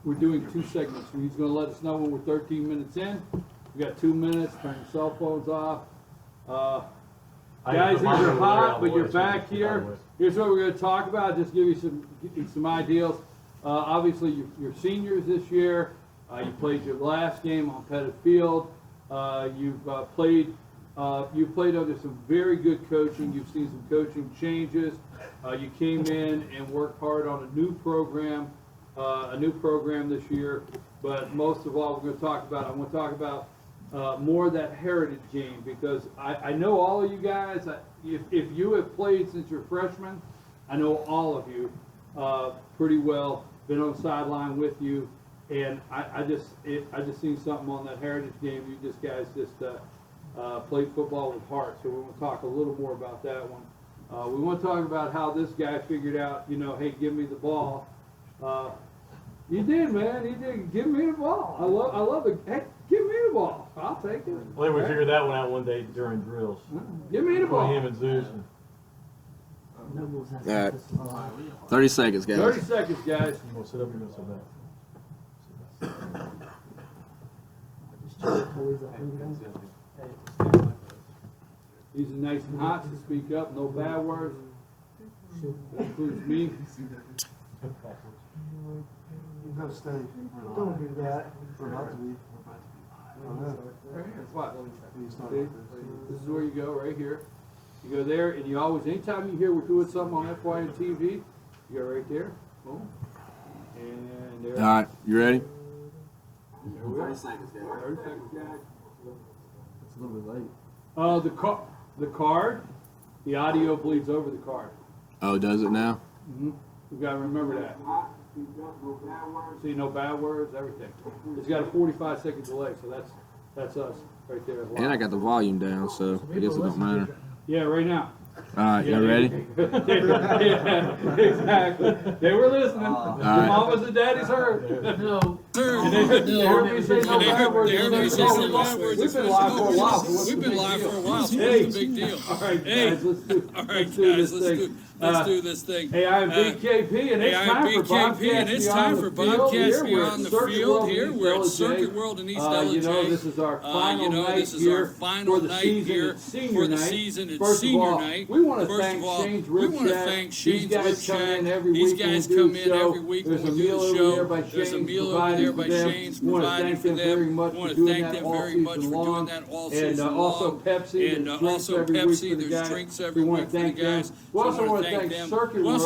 We're doing 2 segments. He's going to let us know when we're 13 minutes in. We got 2 minutes. Turn your cell phones off. Guys, these are hot, but you're back here. Here's what we're going to talk about. Just give you some ideas. Obviously, you're seniors this year. You played your last game on Pettit Field. You've played under some very good coaching. You've seen some coaching changes. You came in and worked hard on a new program this year. But most of all, I want to talk about more of that heritage game, because I know all of you guys. If you have played since you're freshmen, I know all of you pretty well. Been on the sideline with you, and I just seen something on that heritage game. You guys played football with heart. So we want to talk a little more about that one. We want to talk about how this guy figured out, hey, give me the ball. You did, man. He did. Give me the ball. I love it. Hey, give me the ball. I'll take it. I think we figured that one out one day during drills. Give me the ball. Him and Zeus. All right. 30 seconds, guys. 30 seconds, guys. You want to sit up, you're going to sit back. These are nice and hot, so speak up. No bad words. That includes me. You gotta stay. Don't do that. We're about to be. What? See? This is where you go, right here. You go there, and you always, anytime you hear we're doing something on FYN TV, you go right there. Boom. And there. All right, you ready? There we go. 30 seconds, guys. 30 seconds, guys. It's a little bit late. The card, the audio bleeds over the card. Oh, does it now? Mm-hmm. We've got to remember that. See, no bad words, everything. It's got a 45-second delay, so that's us right there. And I got the volume down, so I guess it don't matter. Yeah, right now. All right, y'all ready? Yeah, exactly. They were listening. Your mamas and daddies heard. No. They heard me say no bad words. We've been live for a while. We've been live for a while, so Hey. what's the big deal? All right, Hey. guys, let's do Let's do this thing. Hey, I'm BKP, and it's time for Bobcats. And it's time for Bobcats Beyond the Field. Here we're at Circuit World in East LJ. This is our final night here for the season. It's senior night. We want to thank Shane's Rib Shack. These guys come in every week. These guys come in every week when we do the show. There's a meal over there by Shane's providing for them. We want to thank them very much for doing that all season long. And also Pepsi. And also Pepsi. There's drinks every week for the guys. We also want to thank Circuit World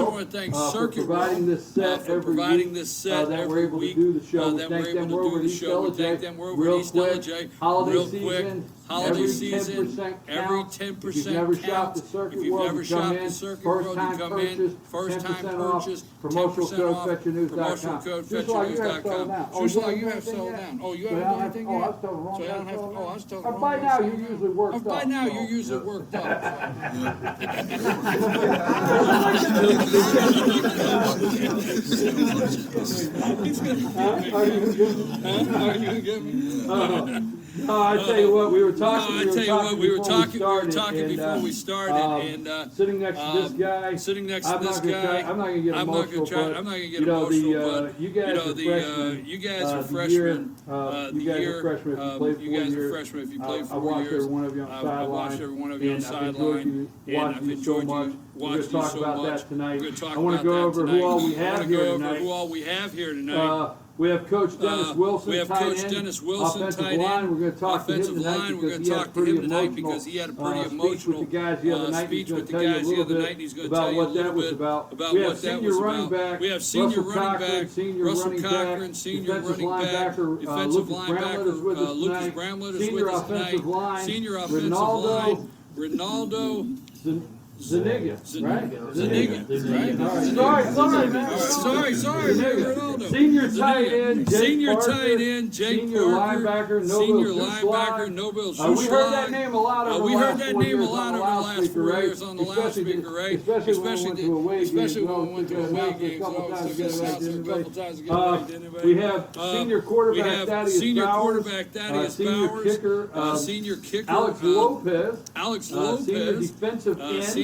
for providing this set every week that we're able to do the show. We thank them. We're over at East LJ. Real quick. Holiday season, every 10% if you've never shopped at Circuit World, you come in, first time purchase, 10% off, promotional code FetchYourNews.com. Just like you have sold down. Oh, you haven't done anything yet? So I don't have to, I was told by now you're usually worked up. By now you're usually worked up. Are you gonna get me? I tell you what, we were talking before we started, and sitting next to this guy, I'm not gonna get emotional, but you guys are freshmen. You guys are freshmen if you played 4 years. I watched every one of you on the sideline, and I've enjoyed you watching you so much. Tonight. I want to go over who all we have here tonight. We have Coach Dennis Wilson, offensive line. We're going to talk to him tonight because he had a pretty emotional speech with the guys the other night. He's going to tell you a little bit about what that was about. We have senior running back Russell Cochran, senior running back, defensive linebacker Lucas Bramlett is with us tonight. Senior offensive line, Ronaldo Zuniga, right? Zuniga, right? Sorry, man. Sorry, Ronaldo. Senior tight end, Jake Parker. Senior linebacker, Nobel Schuschlag. We heard that name a lot over the last 4 years on the loudspeaker, right? Especially when we went to away games. We have senior quarterback Thaddeus Bowers. Senior kicker Alex Lopez. Senior defensive end.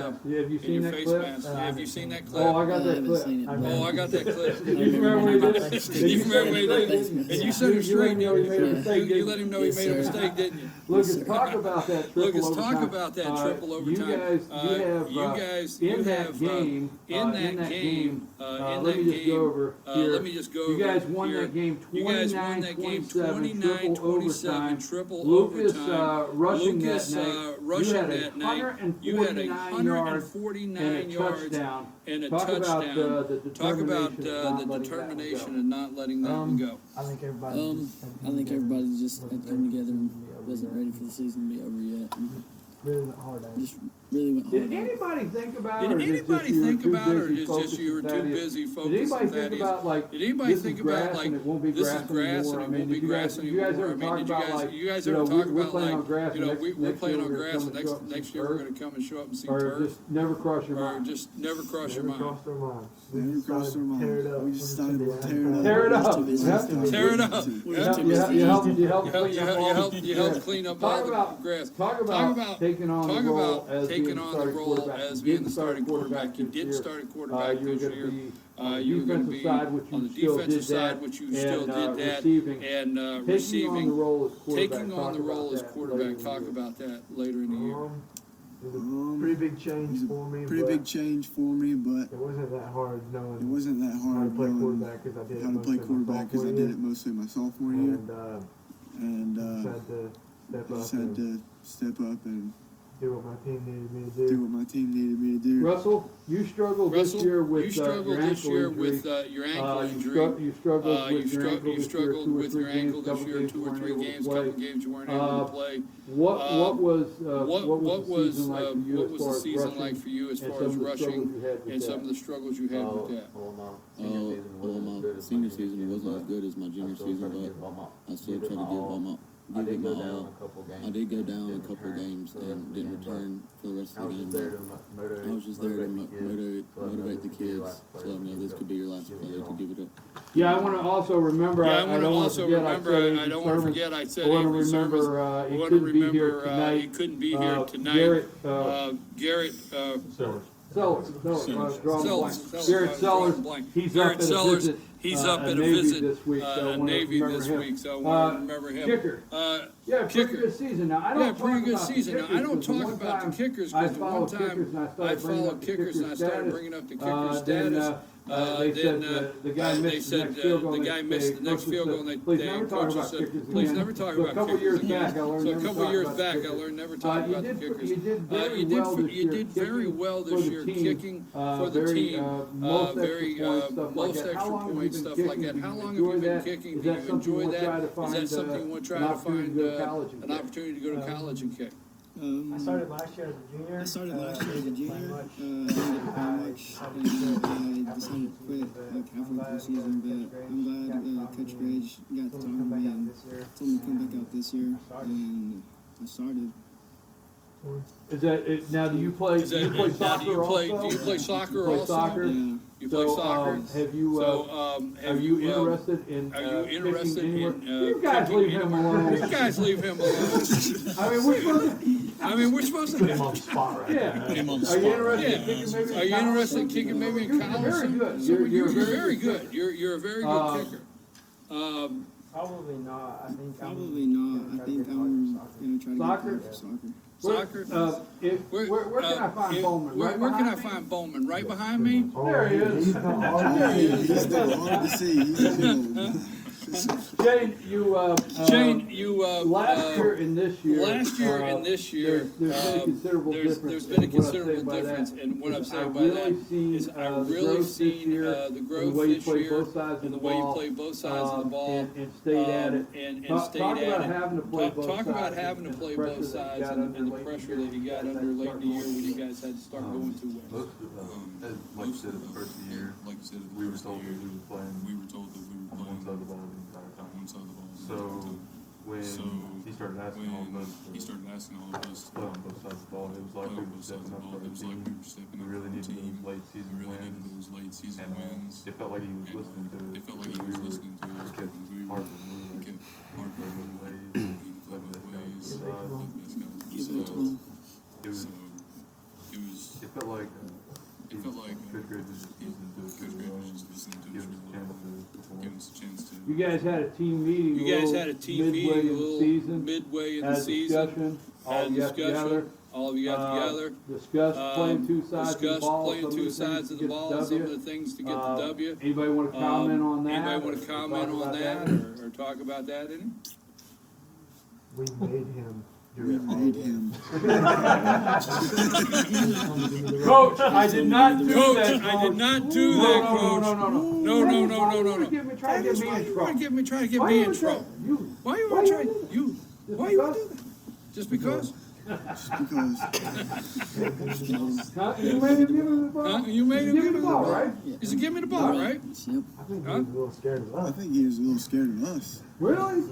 stuff Yeah, have you in seen your that face clip? mask. Have you seen that clip? Oh, I got I that haven't clip. seen it. Oh, I got that clip. You remember when he did it? You remember when he did it? And you set him straight, You let him know he made a didn't mistake, you? You didn't let him know he Yes, made a sir. mistake, didn't you? Lucas, talk about that triple Lucas, overtime. talk about that triple overtime. You guys, in that game, in that game, let me just go over here. let me just go You guys over won here. that game You guys won that game 29-27, 29-27, triple Lucas overtime. rushing Lucas that night. rushing that night. You had 149 yards and a touchdown. and a Talk about touchdown. Talk about the the determination of not letting that one go. I think everybody. I think everybody just had come together and wasn't ready for the season to be over yet. Really went hard at it. Just really went hard. Did anybody think about it? Did or is it just anybody you were think too about it, or busy is it just you were focused too on busy Did focusing anybody on think that? about like Did anybody this think is about grass like and it won't be this grass is grass anymore? and it won't be grass did you guys anymore? ever I mean, talk did you about guys like you guys you know, ever talk we're about playing on like grass you know next, we're next playing year on we're grass gonna and show up and next see year we're turf? going to come and show up and see Or turf, just never cross your or mind? just never cross your Never mind. crossed our minds. Never crossed our mind. Tear it up. We just started tearing it up. Tear it up. Too busy. Yeah. Tear it up. You help clean up Talk all the about grass. Talk about taking on the role as being the starting quarterback. You didn't start at quarterback You were this going to year. be You were going to defensive be side, which on you the still did defensive side, that, which you still and did that, receiving. and Taking on the receiving, role as quarterback. taking on the role as quarterback. Talk about that later in the year. It was a pretty big change for me. Pretty big change for me, but It wasn't that hard knowing it wasn't that how to hard play knowing quarterback because I did it how to play mostly my quarterback because I sophomore did year. it mostly my sophomore year, And and just had to step I just up had and to step up and do what my team needed me to do do. what my team needed me to do. Russell, you struggled this Russell, year with you struggled your this ankle year injury. with your ankle You injury. struggled with your ankle You this year, struggled 2 or with 3 your ankle games, this couple year, games 2 you or weren't 3 able to games, play. couple games you weren't able to play. What was the What season like for you was as the far as season rushing like for you as and far as some of the struggles rushing you had with and some that? of the struggles you had with that? My senior season wasn't as good as my junior season, but I still try to give it my all. I did go down a couple of games and didn't return for the rest of the game. But I was just there to motivate the kids, to let them know this could be your last play, to give it up. Yeah, I want to also remember. Yeah, I don't want to forget. I don't want to forget. I said I want to Avery Sermons. remember. I He want to couldn't be here remember. He tonight. couldn't be here tonight. Garrett. Garrett. Sellers. Sellers. Garrett Sellers. He's up Garrett at a Sellers. visit. He's up at a Navy visit this week. So I wanna Navy remember this him. week, so I want to remember him. Kicker. Yeah, pretty Kicker. good season. Now I don't Yeah, pretty talk good about the season. Now, I kickers, don't 'cause the talk one about the time kickers I because the one followed time kickers and I I started bringing followed up the kickers and I started status. bringing up the Then, kicker status. they said the guy they missed the said next field goal. the and guy they- missed the next coaches field goal said, and they please never talk coaches about said, kickers please again. never talk So about a couple kickers years again. back, I learned So a never couple talk years about back, I kickers. learned never talk about the You kickers. did very well this You year. did very well for this the year team. kicking for the Very, team. most Very extra points, stuff like most that. How extra long have you points, been stuff kicking? like that. Do How you long have enjoy you been that? kicking? Is Do that you something enjoy we'll try to that? Is find, that something we'll try to an opportunity find to go to college and an kick? opportunity to go to college and kick? I started last year as a junior. I started last year as a junior. Much. I didn't get very much, and I decided to quit like halfway through the season. But I'm glad Coach Gage got to talk to me and told me to come back out this year, and I started. Is that it, now? Do you play? Is that, do you play now, soccer do you play? also? Do you play soccer You play also? soccer? Yeah. You play So, soccer. have you? So, Are you interested in? are you interested kicking in? anywhere? You guys kicking leave him anywhere? alone. You guys leave him alone. I mean, we're supposed to. Put him on the spot right Yeah. now. Put him on the Are you spot. interested in Yeah. kicking maybe? Are you interested in kicking maybe in college? You're very good. So you're a very good. You're a very good kicker. Probably not. I think Probably not. I think I'm gonna try to Soccer? get better for soccer. Soccer. Where can I find Bowman? Where Right can I behind me? find Bowman? Right behind me? There he is. He's still hard to see. He's still. Jane, you. Shane, you Last year and this year. last year and this year, There's been a considerable difference. there's been a in what I'm considerable saying by difference, that. and what I'm saying I've by really that seen, is I've the really growth this seen year, the and the growth way you this play year, both sides of and the the way you ball, play both sides of the ball, and stayed at it. and Talk stayed at about it. having to play both Talk sides about having to and the play pressure both that you sides got and under the late in the pressure year. that you got under late in the year when you guys had to start going two ways. Most of like you said at the first of the year, Like you said, we were told that we were playing we were told that we were on one playing side of the ball the entire on time. one side of the ball. So when he started asking all of When us he to started asking all of us to play on both sides of the ball, it was like we play on were both sides stepping of the up ball, for it our was like team. we were stepping We up really for the needed team. those late We season really needed wins, those late season and wins. it felt like he was And listening to us. It felt like he because was we were listening to us we kept because we were Harper moving, we kept Harper playing moving, both ways, we played both playing ways, both sides. played both sides. Give it to So him. It was. it was It felt like It felt like Coach Graves is just using it to Coach Graves was just listening to give us us a chance to perform. give us a chance to. You guys had a team meeting. You guys had a team meeting a little midway in the season. Discussion. All Had a of you got together. discussion. All of you got together. Discussed playing two sides of the Discussed ball. playing two sides of the ball. Some of the things to get the W. Anybody want to comment on that? Anybody want to comment on that or talk about that any? We made him do We it. made him. Coach, I did not do Coach, that. I did not do that, Coach. No. Try to get me in trouble. Try to get Why me you in would try- trouble. you- Why you why want to you try? would- You. Just Why you because? want to do that? Just because? Huh? You made him give him the ball. Huh? You made him give him the ball, right? He said, "Give me the ball," right? Yep. I think he was a little scared of I us. think he was a little scared of us. Really?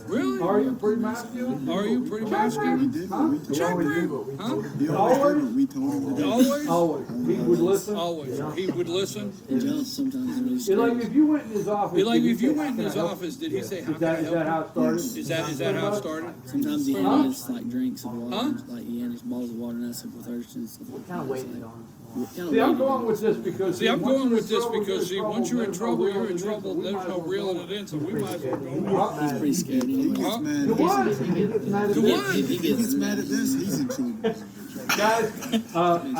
Really? Are you pretty masculine? Are you pretty He masculine? did what we told Huh? him. We always do what we Huh? told him. He always did what we told him to do. Always? Always. He would listen. Always. He would listen. He jumps sometimes and he's It's like if you went in his office. Be like did he if you say, went in "Can I his help?" office, did he say, "How Is can I that help how you?" it started? Is that how it started? sometimes he Huh? has like drinks of water, Huh? like he has bottles of water and that's for thirst and stuff like that. Kind of waited on him. See, I'm going with this because. See, I'm once going you're with this in trouble, because, see, once you're in there's no trouble, you're in reeling it in, trouble. so we There's might as no well reeling go. it in, so we might as well go. He's pretty scared. Huh? He gets You mad. what? He gets mad at To me. what? He gets mad at this. He's in trouble. Guys,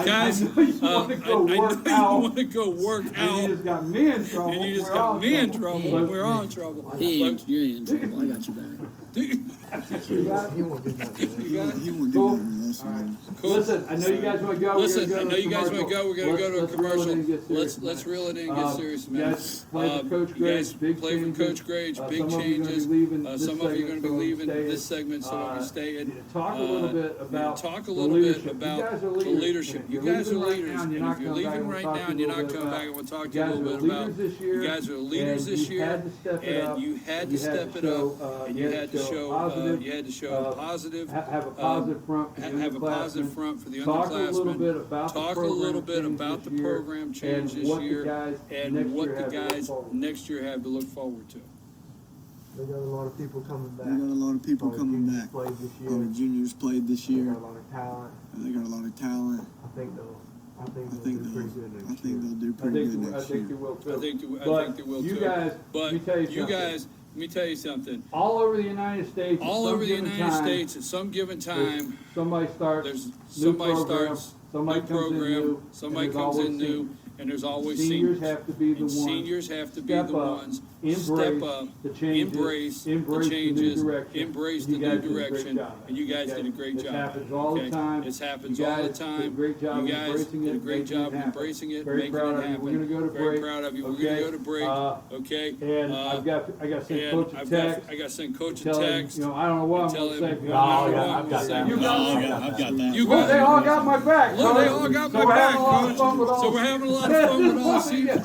Guys, I know you want to I go know work you out. want to go work And you out, just got me in trouble. and you just We're all got me in trouble. But We're all in trouble. Hey, But- you're in trouble. I got you back. you got it? He won't do nothing. You got it? He won't do Cool. nothing else. Man. Cool. Listen, I know you guys want to go. Listen, We're I gonna know you guys want to commercial. go. We're gonna go to a Let's reel it commercial. in and get serious. Let's reel it in and get serious, You man. guys played for Coach You guys Graves, big played for changes. Coach Graves, big Some of you are gonna changes. be leaving this Some of you are going to be segment, so leaving stay in. this segment, so don't be staying. Talk a little bit about Talk a the little bit leadership. You about guys are the leaders. leadership. If You you're guys are leaving right leaders, now and and you're if you're not leaving coming back, right we'll now talk and to you're you a not little coming bit back, and we'll talk to You you a guys little are bit about. leaders this year. You guys are leaders and this you year, had to step it and up. you had to step it show, up, and you had to show positive, you had to show positive. have a positive front for the Have a positive underclassmen. front for the Talk a little underclassmen. bit about Talk the a little program bit change about the this year program change and this what the year guys and next what year the have to look guys forward to. next year have to look forward to. They got a lot of people coming back. They got a lot of people Our coming juniors back. Played this year. Our juniors played this They year. got a lot of talent. And they got a lot of talent. I think they'll. I think I they'll think do pretty good I next think year. they'll do I pretty think, good I next think they year. will too. I think they will you too. guys, But let me tell you you something. guys, let me tell you something. all over the United States, at All some over the given United time, States, at some given time, somebody starts there's new somebody program, starts somebody new comes in program, new, somebody and there's comes in always new, and there's always seniors seniors. have to be the And ones. seniors have to be step the up, ones embrace step up, the changes, embrace the embrace the new changes, direction. embrace And the you new guys did a great direction, job. and you guys did a great This job. happens all the okay? time. This happens You all the guys did a time. great job You guys embracing did a it, great making job it happen. embracing it, Very making proud it of you. happen. We're gonna go to Very break. proud of you. We're Okay. gonna go to break. Okay. And I got to send and Coach a I've text. got to send Coach a Tell him, text. you know, I don't know what I'm Tell gonna him- say. No, because I don't know what I've I'm got gonna that. say. You got Oh, it. yeah, I've got that. You Look, got they it. all got my back. Look, they Coach. all got So my we're back, having a lot of Coach. fun with all. So we're having a lot of fun with all. See, Yeah,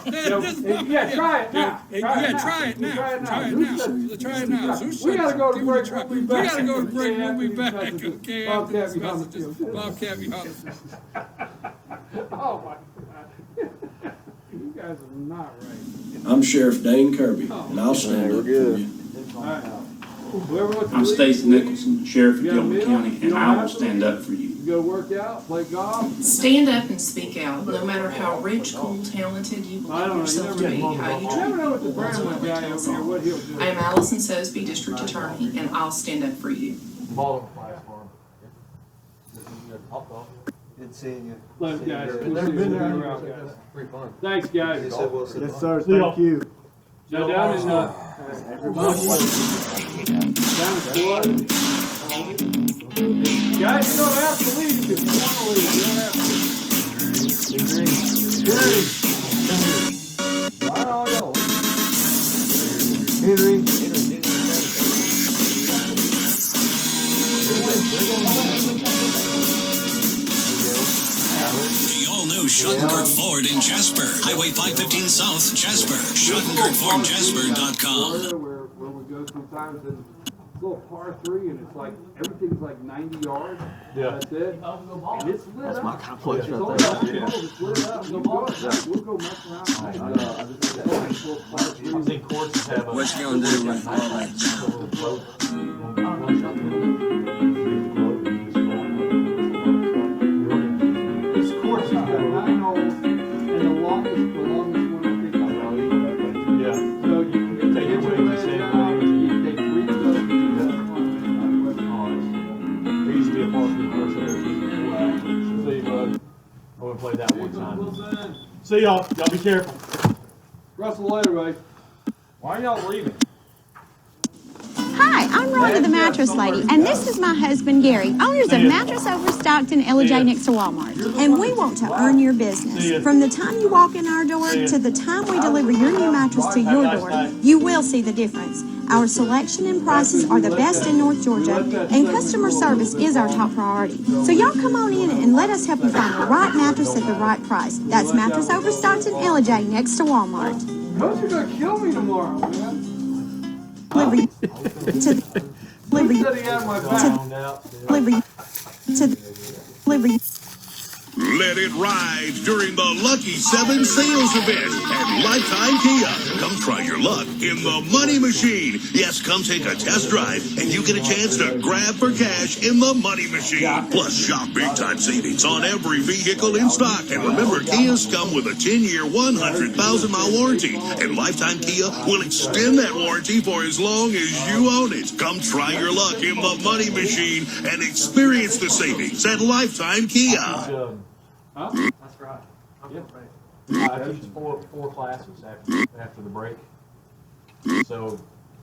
try it now. yeah, try it now. Try it now. Try it now. We gotta go to Give it a break. try. We'll be We back. gotta go to break. Okay, We'll be after back. these messages. Okay, Bobcat after these behind the messages. field. Bobcat behind the Oh my God. You guys are not right. I'm Sheriff Dane Kirby, and I'll stand up for you. All right. Whoever wants to I'm lead, Stacy lead. Nicholson, Sheriff of You got a Gilman meal? County, You and don't I have will to stand lead. up for you. You go work out, play golf. Stand up and speak out, no matter how rich, cool, talented you I don't believe know, you yourself to never be, get how you You treat never know what the people Bramlett ultimately guy counts over here, all. what he'll do. I am Allison Sosby, District Attorney, and I'll stand up for you. Ball flies for him. Good seeing you. Love you guys. We'll Never see been you there. around, guys. Pretty fun. Thanks, guys. Yes, sir. Thank you. Now down in down in Florida. Guys, you don't have to leave if you want to leave. You don't have to. I don't know. Henry. The all-new Schottenkirk Ford in Jasper. Highway 515 South, Jasper. SchottenkirkFordJasper.com. Where we go sometimes, and it's a little par 3, and it's like everything's like 90 yards. Yeah. That's it. And it's lit up. my kind of place It's right only there. like 12, it's lit up. We'll go mess around. I think courses have a. What you gonna do when This course has got 9 holes. we played that one time. See y'all. Y'all be careful. Russell later, buddy. Why are y'all leaving? Hi, I'm Rhonda the Mattress Lady, and this is my husband Gary, owners of Mattress Overstocked in LJ next to Walmart. And we want to earn your business. From the time you walk in our door to the time we deliver your new mattress to your door, you will see the difference. Our selection and prices are the best in North Georgia, and customer service is our top priority. So y'all come on in and let us help you find the right mattress at the right price. That's Mattress Overstocked in LJ next to Walmart. Coach, you're gonna kill me tomorrow, man. Delivery to delivery to delivery. Let it ride during the Lucky 7 sales event at Lifetime Kia. Come try your luck in the Money Machine. Yes, come take a test drive and you get a chance to grab for cash in the Money Machine. Plus, shop big-time savings on every vehicle in stock. And remember, Kias come with a 10-year, 100,000-mile warranty. And Lifetime Kia will extend that warranty for as long as you own it. Come try your luck in the Money Machine and experience the savings at Lifetime Kia. Huh? That's right. Yeah. I teach four classes after the break. So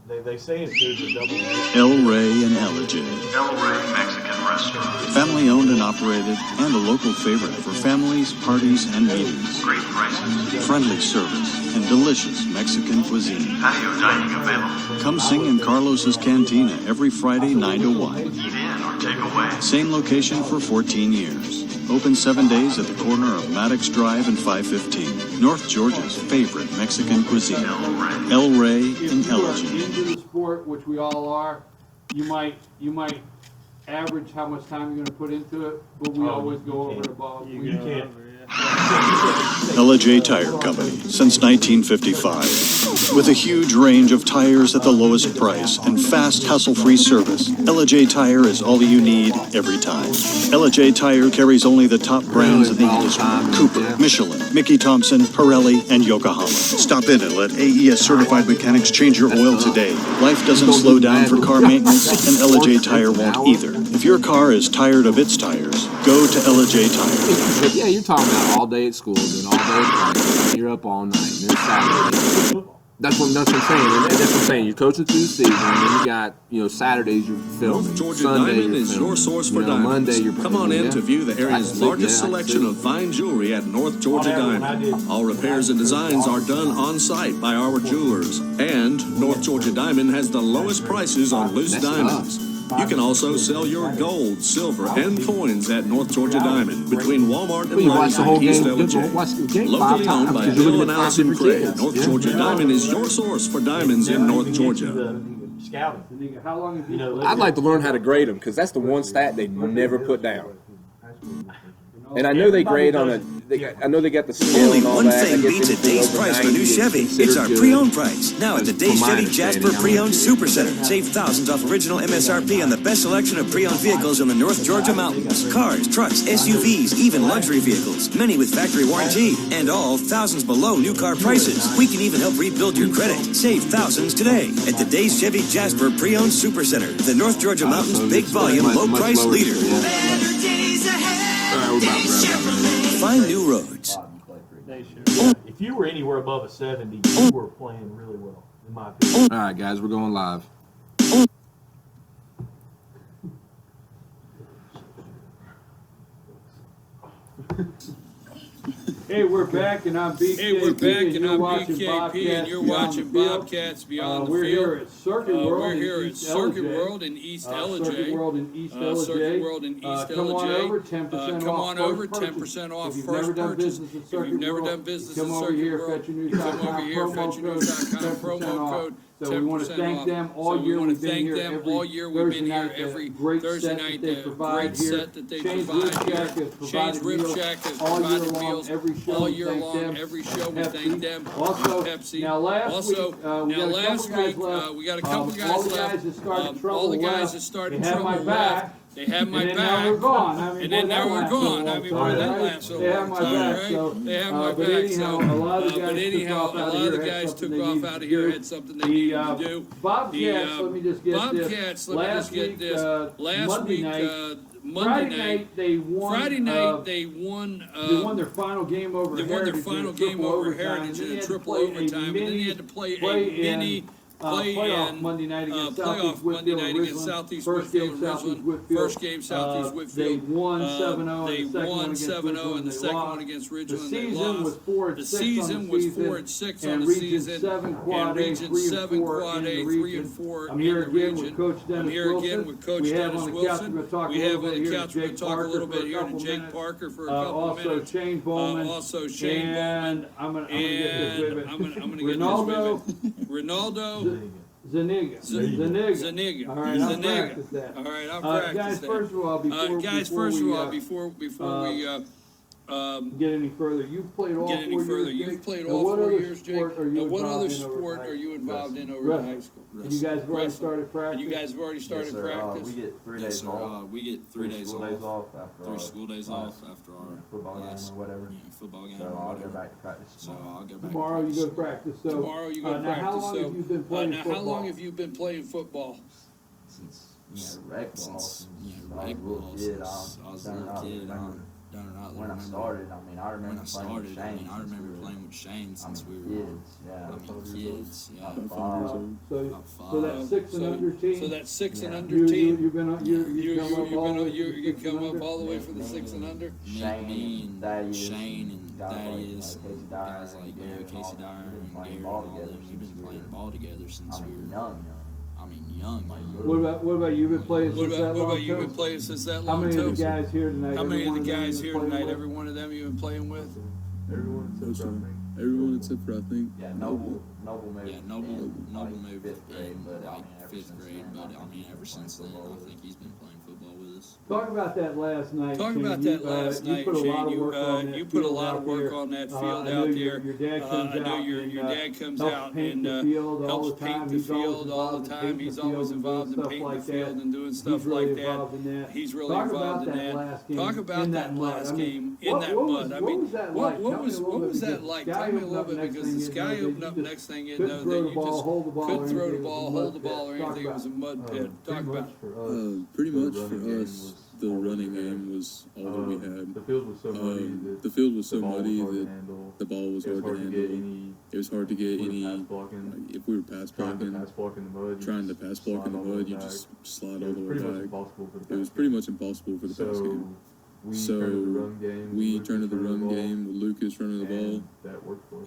they say it's good to double. El Rey and Ellijay. El Rey Mexican Restaurant. Family owned and operated, and a local favorite for families, parties, and meetings. Great prices. Friendly service and delicious Mexican cuisine. Patio dining available. Come sing in Carlos's Cantina every Friday 9 to 1. Eat in or take away. Same location for 14 years. Open 7 days at the corner of Maddox Drive and 515. North Georgia's favorite Mexican cuisine. El Rey and Ellijay. Into the sport, which we all are, you might average how much time you're going to put into it, but we always go over and above. You can't. Ellijay Tire Company since 1955. With a huge range of tires at the lowest price and fast, hassle-free service, Ellijay Tire is all you need every time. Ellijay Tire carries only the top brands in the industry: Cooper, Michelin, Mickey Thompson, Pirelli, and Yokohama. Stop in and let AES certified mechanics change your oil today. Life doesn't slow down for car maintenance, and Ellijay Tire won't either. If your car is tired of its tires, go to Ellijay Tire. Yeah, you're talking about all day at school, doing all day at practice, and you're up all night, and it's Saturday. That's what I'm saying. And that's what I'm saying. You're coaching through the season, and then you got, Saturdays you're filming. North Georgia Sunday Diamond you're is filming. your source for diamonds. Monday you're Come on in to view the area's largest I selection of fine jewelry at North Georgia Diamond. All repairs and designs are done on site by our jewelers. And North Georgia Diamond has the lowest prices on loose diamonds. You can also sell your gold, silver, and coins at North Georgia Diamond between Walmart and Lowe's in East LJ. Locally owned by Bill and Allison Craig, North Georgia Diamond is your source for diamonds in North Georgia. How long have you I'd like to learn how to grade them, because that's the one stat they never put down. And I know they grade on I know they got the scale. Only and all one that. thing beats a day's price for a new Chevy. It's our pre-owned price. Now at the Days Chevy Jasper Pre-Owned Super Center. Save thousands off original MSRP on the best selection of pre-owned vehicles in the North Georgia mountains. Cars, trucks, SUVs, even luxury vehicles. Many with factory warranty. And all thousands below new car prices. We can even help rebuild your credit. Save thousands today at the Days Chevy Jasper Pre-Owned Super Center. The North Georgia mountains big volume, low price leader. Better days ahead. Days Chevrolet. Find new roads. If you were anywhere above a 70, you were playing really well, in my opinion. All right, guys, we're going live. Hey, we're back, and I'm BKP. Hey, we're back, and I'm watching BKP, and you're watching Bobcats Beyond the We're Field. here at Circuit World. We're here in at East Circuit LJ. World in East LJ. Circuit World in East LJ. Circuit World in East Come on LJ. over, 10% Come off. on over, 10% off If you've first never done purchase. business at If Circuit you've never World, done business come at over Circuit here, World, fetchyournews.com, come over here, fetchyournews.com, promo code. So we want to thank them all year. We've been here every Thursday night. Every great Thursday set night, that they provide here. set that they Shane's provide Rib here. Shack has Shane's provided Rib meals Shack has all year provided long. meals Every show, all we year thank long. them. Every show, we Pepsi. thank them. Also, Pepsi. now last Also, week, now last week, we got a couple guys all the left. guys that started trouble all the guys left. that started They had trouble my back. They have my and then back. now we're gone. I mean, And then now we're gone. I I mean, boy, that lasts so They have long my time, back, right? so. They have my But back. anyhow, So, a lot of the but guys anyhow, took a off lot of the out of here, guys had took something they off needed out of to here, do. had something they needed to do. Bobcats, let me just get Bobcats, this. let me Last just get week, this. Last Monday week, night, Monday night, they won. Friday night they won. They won their final game over They won their Heritage. final game over Heritage in a triple overtime, and then they had to play a mini playoff Monday night against Southeast Whitfield. First game Southeast Whitfield. They won 7-0. They won 7-0 in the second one against Ridgeland. The season was 4-6 on the season. And Region 7 Quad A 3 and 4 I'm here in the again with region. Coach Dennis I'm here again Wilson. with Coach We have Dennis on the Wilson. couch, we're talking We a have little on bit the here couch, to we're Jake talking a Parker little for bit a here to couple Jake minutes. Parker for a couple Also minutes. Shane Bowman. Also Shane Bowman. I'm gonna get this. Wait a minute. I'm gonna get Ronaldo this. Ronaldo. Zaniga. Zaniga. All right, I'll practice that. All right, I'll practice guys, that. first of all, before we get any further, you've played all 4 years. You've played Now, all what 4 other years, Jake. sport are you Now, what involved other in over sport high are you involved in over Wrestling. high school? And you guys have already started practice? And you guys have already started practice? We get 3 days off. We get 3 days school days off after 3 school days off after our football game or whatever. Yeah, football game So or I'll whatever. go back to practice. So I'll go back. Tomorrow you go to practice. So Tomorrow you go to now practice. how long have you been playing now football? how long have you been playing football? Since rec ball. Since I was a little kid. I was a little kid. When I started, I mean, I remember playing with Shane. I remember playing with Shane since we were kids. Yeah. Kids. Yeah. So that 6 and under team. So that 6 and under team. You've been on. You come up all the way for the 6 and under. Me and Shane and Thaddeus and guys like Casey Dyer and Gary, all them. We've been playing ball together since we were young. What about you? Been playing since that long? What about you? Been playing since that long? How many of the guys here tonight? How many of the guys here tonight? Every one of them you've been playing with? Everyone except for I think. Yeah, Noble moved. Yeah, Noble moved fifth grade, in but like 5th grade, but I mean ever since then I think he's been playing football with us. Talk about that last night. Talk Shane. about that last night, You put a lot of work on that. You put a lot of work on that field out there. Your dad comes I know out. your dad comes out and helps paint the field all the time. He's always involved in painting the field and doing stuff like that. He's really involved in that. Talk about that last game in that mud. I mean, what was that like? Tell me a little bit, because the sky opened up. Next thing you know, that you just couldn't throw the ball, hold the ball, or anything. It was a mud pit. Talk about it. Pretty much for us, the running game was all that we had. The field was so muddy. The field was so muddy that the ball was hard to handle. It was hard to get any. If we were pass blocking, trying to pass block in the mud, you just slide all the way back. It was pretty much impossible for the pass game. So we turned to the run game with Lucas running the ball,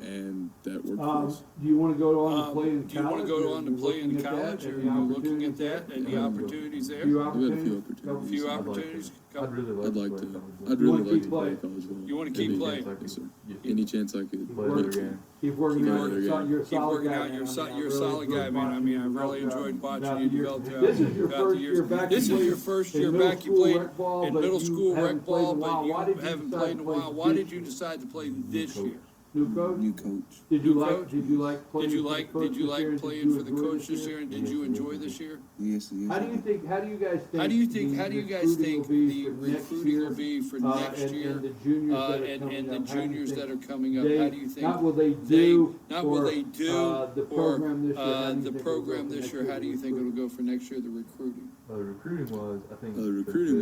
and that worked for us. Do you want to go on to play in college? Do you want to go on to play in college? Are you looking at that? Any opportunities there? Few We've had a opportunities. few opportunities. Few opportunities. I'd like to. I'd You wanna really like keep to play playing? college ball. You wanna keep playing? Yes, sir. Any chance I could. Keep working out. Keep You're a Keep solid working guy. out. man. You're a solid guy, man. I mean, I really enjoyed watching you develop This is your throughout the first years. year back. This You is your played first in year middle back. You school played rec ball, in but middle you school haven't rec played in ball, a while. but you Why did you haven't decide played in to a play while. Why did you decide to play this year? New coach? New coach. Did you New like? coach? Did you like playing? Did you for the like? coach Did you this year? like Did playing you for the enjoy coach this year? And did you enjoy this year? Yes, yes. How do you think? How do you guys think? How do you think? How do you guys think the recruiting will be for next and year? the juniors that are And coming the up? How do you juniors think that are coming up. they- How do you think? Not will they do. Not will or, they do. the program this year. How do you The think program it'll go this for year. next How do you think it'll go for next year? The recruiting. The recruiting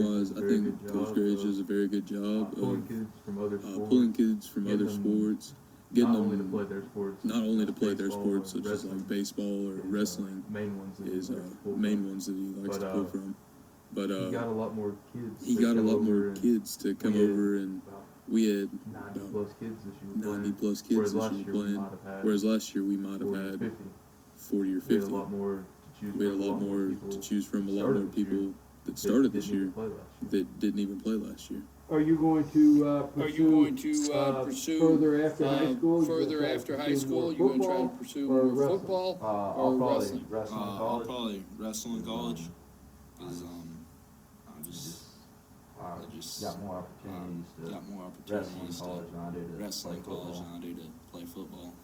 was, I think. Coach Gage does a very good job pulling of kids from other sports. pulling kids from other sports, getting Not only to them play their sports. not only to play their baseball sports, and such as like baseball or wrestling, main ones that is he likes to pull main from. ones that he likes to But, pull from. But he got a lot more kids. he that got a come lot over more and kids to come we had over, and we had 90 plus kids this year. 90 plus kids this year playing. Whereas last year we might have 40 or had 50. 40 or We 50. had a lot more to choose We had a from, lot more people to choose from, a lot started more this year people that started this didn't year even play last year. that didn't even play last year. Are you going to Are you going to pursue further after high school? Further after high school, you going to try to pursue more football or wrestling? I'll probably wrestle in college because I just got more opportunities to got more wrestle in opportunities college to than I do to wrestle play in college football. than I do to play football.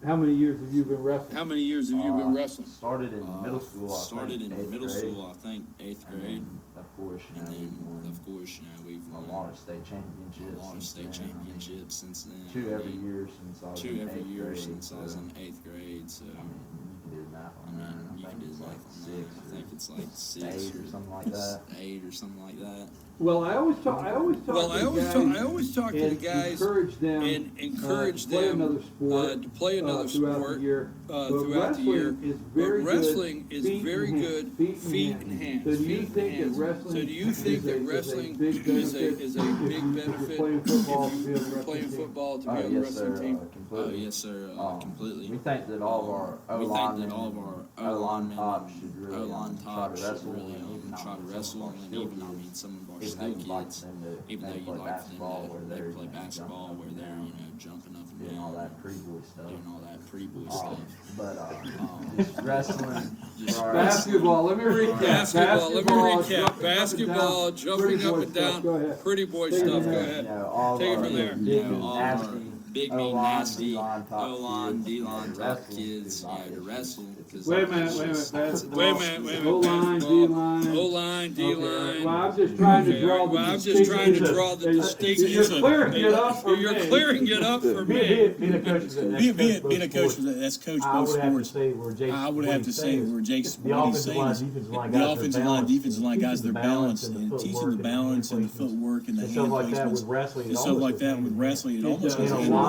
How many years have you been wrestling? How many years have you been wrestling? Started in middle school. Started in middle school, I think, 8th grade. Of course, And then, of course, we've a won lot of state championships. a lot of state championships since then. Two every year since I was in 8th grade. Since I was in 8th grade. So, you can do the math on that. you I can think do it's like like on 6 that. I think it's like 6 8 or something like that. 8 or something like that. Well, I always talk to the guys encourage them and encourage to them to play another sport throughout the year. But wrestling is very good feet and hands. So do you think that wrestling is a big benefit if you're playing football to be on the wrestling team? Yes, sir. Completely. We think that all of our O-line tops should really try to wrestle, and even some of our skill kids, even though you'd like for them to play basketball where they're jumping up and down, doing all that pretty boy stuff. But wrestling. Basketball. Let me recap. Basketball, jumping up and down, pretty boy stuff. Go ahead. Take it from there. Big, mean, nasty O-line, D-line top kids, to wrestle. Wait a minute. O-line, D-line. Well, I'm just trying to draw the distinction. You're clearing it up for me. You're clearing it up for me. Being a coach that's coached both sports, I would have to say where Jake's what he's saying is the offensive line, defensive line guys, their balance and teaching the balance and the footwork and the hand placements and stuff like that with wrestling. It almost has a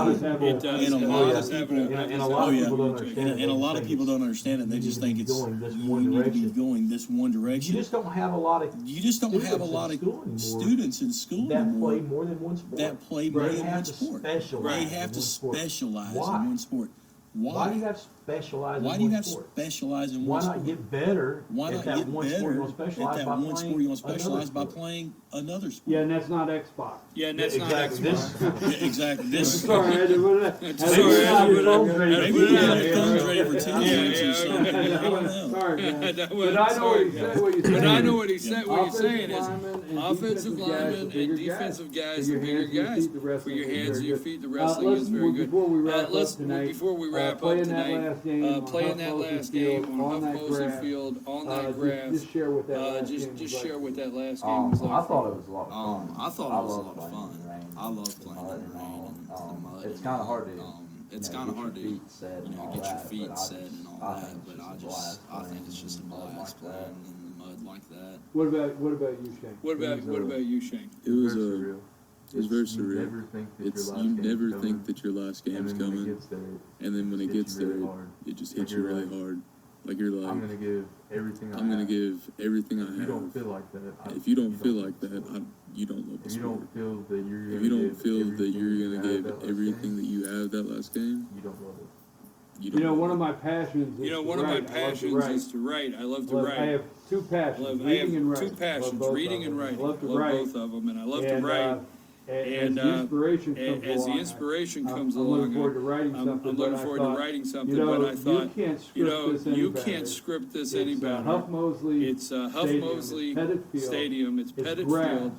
lot of people don't understand it. They just think it's you need to be going this one direction. You just don't have a lot of students in school that play more than one sport. They have to specialize in one sport. Why do you have to specialize in one sport? Why not get better at that one sport you're going to specialize by playing another sport? Yeah, and that's not Xbox. Exactly. This. Sorry, I didn't want to. Maybe we have thumbs ready for tennis. Sorry, man. But I know what he said. What he's saying is offensive linemen and defensive guys, the bigger guys, for your hands and your feet, the wrestling is very good. Before we wrap up tonight, playing that last game on Huff Mosley Field on that grass. Just share what that last game was like. I thought it was a lot of fun. I thought it was a lot of fun. I love playing in the rain and the mud. It's kind of hard to. It's kind of hard to, get your feet set and all that, but I think it's just a blast playing in the mud like that. What about you, Shane? What about you, Shane? It was very surreal. You never think that your last game's coming, and then when it gets there, it just hits you really hard. Like you're like, I'm gonna give everything I have. If you don't feel like that, you don't love the sport. If you don't feel that you're gonna give everything that you have that last game, you don't love it. One of my passions is to write. I love to write. I have two passions, reading and writing. Reading and writing. I love both of them, and I love to write. And as the inspiration comes along, I'm looking forward to writing something. But I thought, you can't script this any better. It's Huff Mosley Stadium. It's Pettit Field.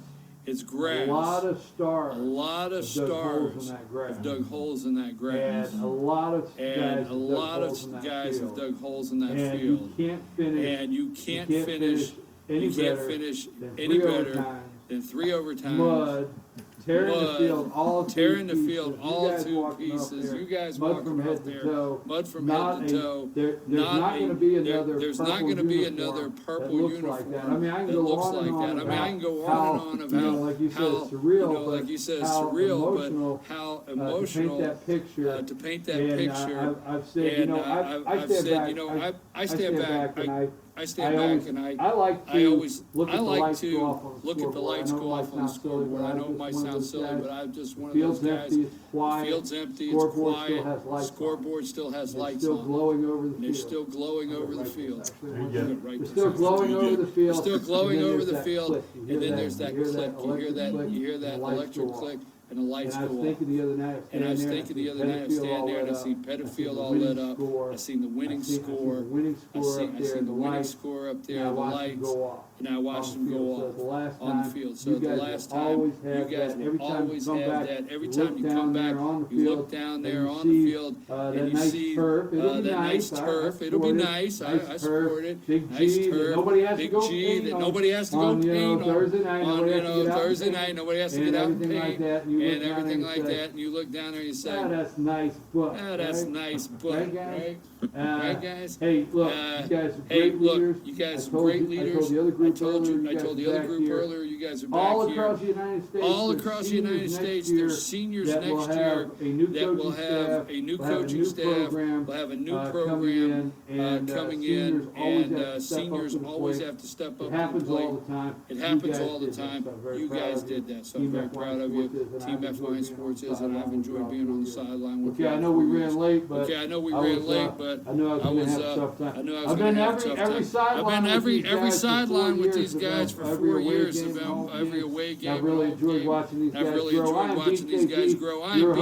It's grass. A lot of stars have dug holes in that grass. And a lot of guys have dug holes in that field. And you can't finish any better than 3 overtimes. Mud. Tearing the field all to pieces. You guys walking out there, mud from head to toe. There's not going to be another purple uniform that looks like that. I can go on and on of like you said, it's surreal, but how emotional to paint that picture. I've said, I stand back and I always look at the lights go off on the scoreboard. I know it might sound silly, but I'm just one of those guys. The field's empty, it's quiet, scoreboard still has lights on. They're still glowing over the field. They're still glowing over the field. And then there's that click. You hear that electric click. And the lights go off. And I was thinking the other night, I stand there and I see Pettit Field all lit up. I seen the winning score. I seen the winning score up there, the lights. and I watched them go off on the field. So the last time, you guys will always have that. Every time you come back, you look down there on the field, and you see that nice turf. It'll be nice. I support it. Nice turf. Big G that nobody has to go paint on Thursday night. Nobody has to get out and paint and everything like that. And you look down there and you say, that's nice book. That's nice book, right? Right, guys? Hey, look, you guys are great leaders. You guys are great leaders. I told the other group earlier, you guys are back all here. across the United States. All across the United States, there's seniors next year that will have a new coaching staff, will have a new program coming in, and seniors always have to step up to the plate. It happens all the time. You guys did that, so I'm very proud of you. Team FYN Sports is, and I've enjoyed being on the sideline with you. Okay, I know we ran late, but I know we ran late, but I knew I was going to have a tough time. I knew I was going to have a tough time. I've been every sideline with these guys for 4 years. Every away game. I've really enjoyed watching these guys grow. I've really enjoyed watching these guys grow. I'm BKP, your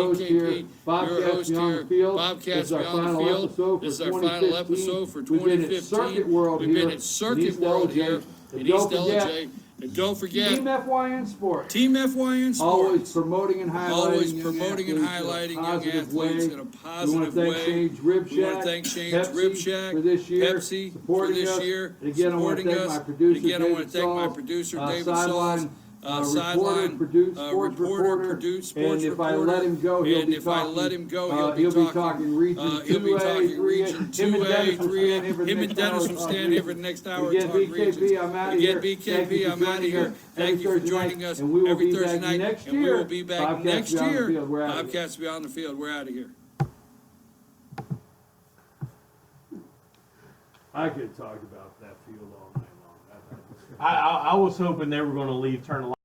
host here. Bobcats Beyond the Field. This is our final episode for 2015. We've been at Circuit World here in East LJ. And don't forget, Team FYN Sports. Team FYN Sports. Always promoting and highlighting young athletes in a positive way. We want to thank Shane's Rib Shack for this year, Pepsi for this year, supporting us. And again, I want to thank my producer, David Sauls. Sideline reporter, produced sports and if I let him go, he'll be talking Region 2A, 3A. Him and Dennis will stand here for the next hour and talk regions. Again, BKP, I'm out of here. Thank you for joining us every Thursday night, and we will be back next year. Bobcats Beyond the Field. We're out of here. I could talk about that field all night long. I was hoping they were going to turn the